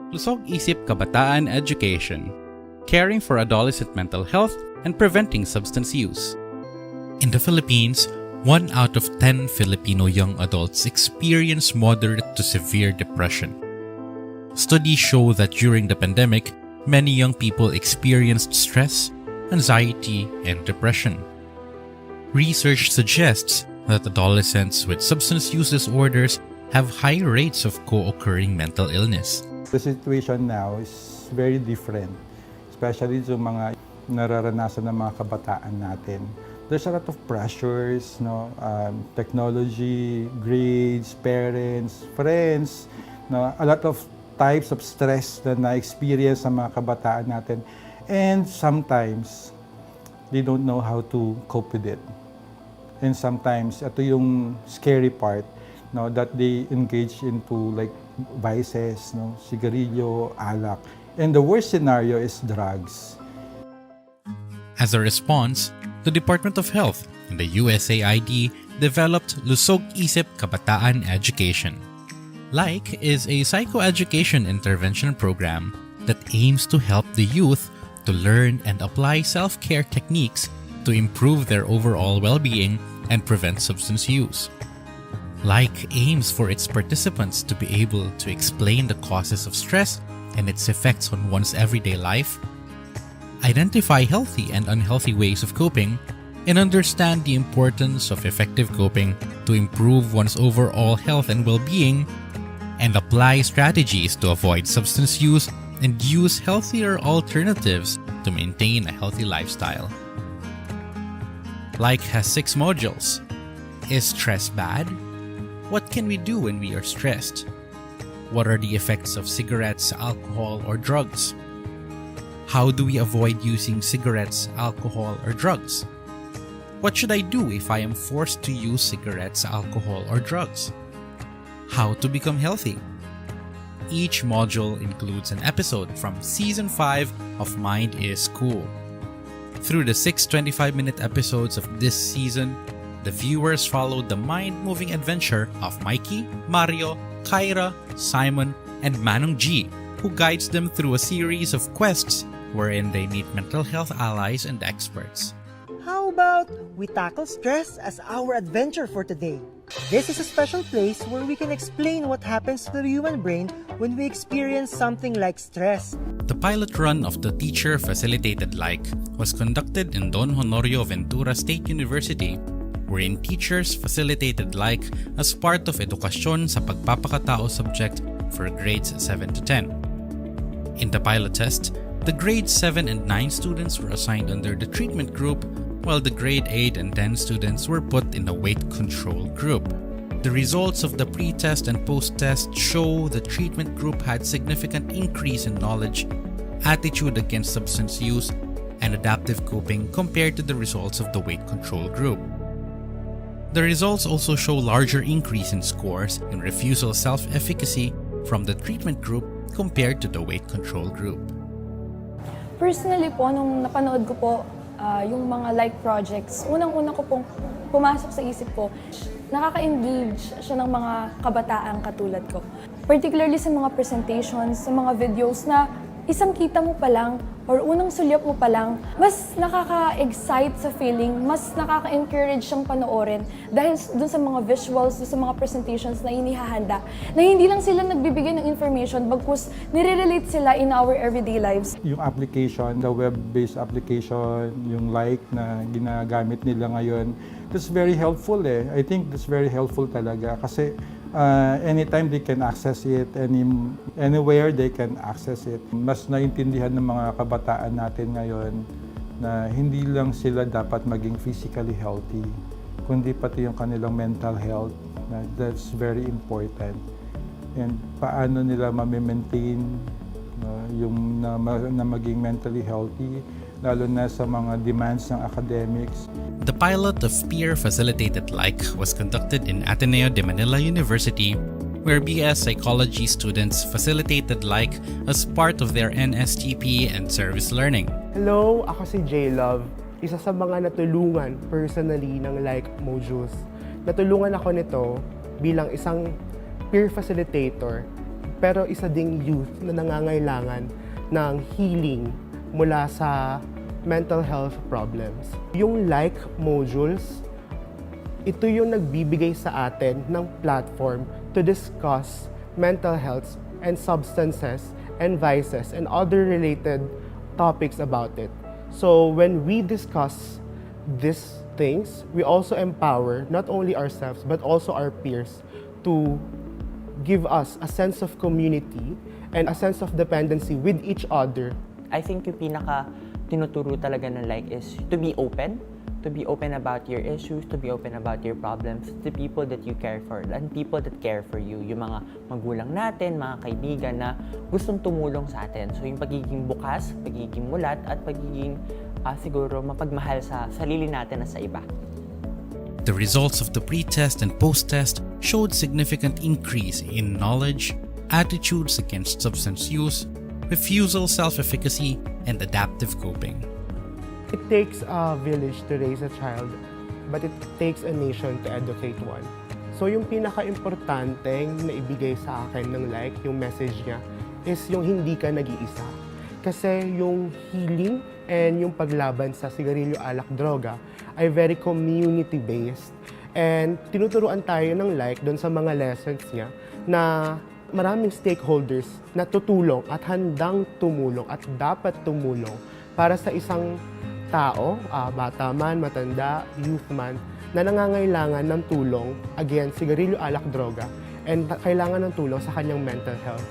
Lusog Isip Kabataan Education, caring for adolescent mental health and preventing substance use. In the Philippines, 1 out of 10 Filipino young adults experience moderate to severe depression. Studies show that during the pandemic, many young people experienced stress, anxiety, and depression. Research suggests that adolescents with substance use disorders have high rates of co-occurring mental illness. The situation now is very different, especially sa mga nararanasan ng mga kabataan natin. There's a lot of pressures, technology, grades, parents, friends, a lot of types of stress na na-experience ng mga kabataan natin. And sometimes, they don't know how to cope with it. And sometimes, ito yung scary part, that they engage into like vices, sigarilyo, alak. And the worst scenario is drugs. As a response, the Department of Health and the USAID developed Lusog Isip Kabataan Education. LIKE is a psychoeducation intervention program that aims to help the youth to learn and apply self-care techniques to improve their overall well-being and prevent substance use. LIKE aims for its participants to be able to explain the causes of stress and its effects on one's everyday life, identify healthy and unhealthy ways of coping, and understand the importance of effective coping to improve one's overall health and well-being, and apply strategies to avoid substance use and use healthier alternatives to maintain a healthy lifestyle. LIKE has 6 modules. Is stress bad? What can we do when we are stressed? What are the effects of cigarettes, alcohol, or drugs? How do we avoid using cigarettes, alcohol, or drugs? What should I do if I am forced to use cigarettes, alcohol, or drugs? How to become healthy? Each module includes an episode from Season 5 of Mind is Cool. Through the 6 25-minute episodes of this season, the viewers followed the mind-moving adventure of Mikey, Mario, Kyra, Simon, and Manong G, who guides them through a series of quests wherein they meet mental health allies and experts. How about we tackle stress as our adventure for today? This is a special place where we can explain what happens to the human brain when we experience something like stress. The pilot run of the teacher-facilitated LIKE was conducted in Don Honorio Ventura State University, wherein teachers facilitated LIKE as part of Edukasyon sa Pagpapakatao subject for grades 7 to 10. In the pilot test, the grade 7 and 9 students were assigned under the treatment group, while the grade 8 and 10 students were put in the weight control group. The results of the pre-test and post-test show the treatment group had significant increase in knowledge, attitude against substance use, and adaptive coping compared to the results of the weight control group. The results also show larger increase in scores in refusal self-efficacy from the treatment group compared to the weight control group. Personally po, nung napanood ko po yung mga LIKE projects, unang-una ko pong pumasok sa isip ko, nakaka-engage siya ng mga kabataang katulad ko. Particularly sa mga presentations, sa mga videos na isang kita mo pa lang or unang sulyap mo pa lang, mas nakaka-excite sa feeling, mas nakaka-encourage siyang panoorin dahil dun sa mga visuals, dun sa mga presentations na inihahanda, na hindi lang sila nagbibigay ng information, bagkus nire-relate sila in our everyday lives. Yung application, the web-based application, yung LIKE na ginagamit nila ngayon, that's very helpful I think that's very helpful talaga kasi anytime they can access it, anywhere they can access it. Mas naintindihan ng mga kabataan natin ngayon na hindi lang sila dapat maging physically healthy, kundi pati yung kanilang mental health. That's very important. And paano nila ma-maintain yung na maging mentally healthy, lalo na sa mga demands ng academics. The pilot of peer-facilitated LIKE was conducted in Ateneo de Manila University, where BS Psychology students facilitated LIKE as part of their NSTP and service learning. Hello, ako si J-Love, isa sa mga natulungan personally ng LIKE modules. Natulungan ako nito bilang isang peer facilitator pero isa ding youth na nangangailangan ng healing mula sa mental health problems. Yung like modules, ito yung nagbibigay sa atin ng platform to discuss mental health and substances and vices and other related topics about it. So when we discuss these things, we also empower not only ourselves but also our peers to give us a sense of community and a sense of dependency with each other. I think yung pinaka tinuturo talaga ng like is to be open about your issues, to be open about your problems to people that you care for and people that care for you, yung mga magulang natin, mga kaibigan na gustong tumulong sa atin. So yung pagiging bukas, pagiging mulat, at pagiging siguro mapagmahal sa sarili natin at sa iba. The results of the pre-test and post-test showed significant increase in knowledge, attitudes against substance use, refusal self-efficacy, and adaptive coping. It takes a village to raise a child, but it takes a nation to educate one. So yung pinaka-importanteng na ibigay sa akin ng like, yung message niya, is yung hindi ka nag-iisa. Kasi yung healing and yung paglaban sa sigarilyo, alak, droga ay very community-based. And tinuturuan tayo ng like doon sa mga lessons niya na maraming stakeholders na tutulong at handang tumulong at dapat tumulong para sa isang tao, bata man, matanda, youth man, na nangangailangan ng tulong against sigarilyo, alak, droga, and kailangan ng tulong sa kanyang mental health.